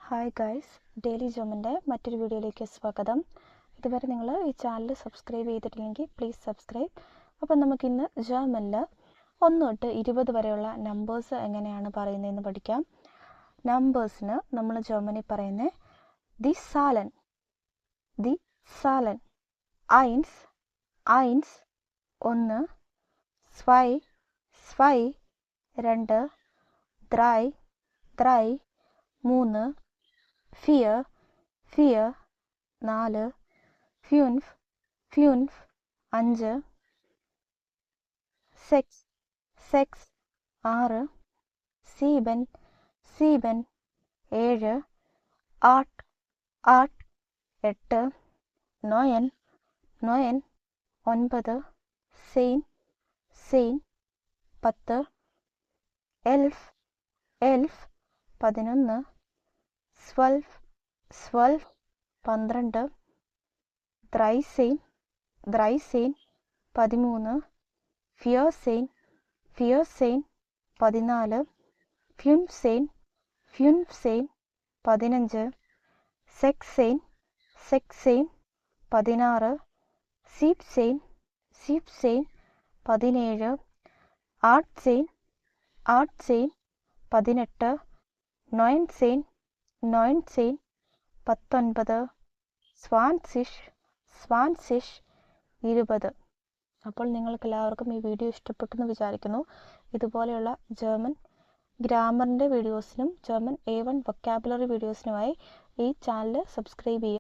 Hi guys, daily ജർമ്മൻ്റെ മറ്റൊരു വീഡിയോയിലേക്ക് സ്വാഗതം. ഇതുവരെ നിങ്ങൾ ഈ ചാനൽ സബ്സ്ക്രൈബ് ചെയ്തിട്ടില്ലെങ്കിൽ പ്ലീസ് സബ്സ്ക്രൈബ്. അപ്പം നമുക്കിന്ന് ജർമ്മനിൽ 1 തൊട്ട് 20 വരെയുള്ള നമ്പേഴ്സ് എങ്ങനെയാണ് പറയുന്നതെന്ന് പഠിക്കാം. നമ്പേഴ്സിന് നമ്മൾ ജർമ്മനിൽ പറയുന്നത് ദി സാലൻ, 1, 1, 1, 2, 2, 2, 3, 3, 3, 4, 4, 4, 5, 5, 5, 6, 6, 6, 7, 7, 7, 8, 8, 8, 9, 9, 9, 10, 10, 10, 11, 11, 11, 12, 12, 12, 13, 13, 13, 14, 14, 14, 15, 15, 15, 16, 16, 16, 17, 17, 17, 18, 18, 18, 19, 19, 19, 20, 20, 20. അപ്പോൾ നിങ്ങൾക്കെല്ലാവർക്കും ഈ വീഡിയോ ഇഷ്ടപ്പെട്ടെന്ന് വിചാരിക്കുന്നു. ഇതുപോലെയുള്ള ജർമ്മൻ ഗ്രാമറിൻ്റെ വീഡിയോസിനും ജർമ്മൻ A1 വൊക്കാബുലറി വീഡിയോസിനുമായി ഈ ചാനൽ സബ്സ്ക്രൈബ് ചെയ്യുക.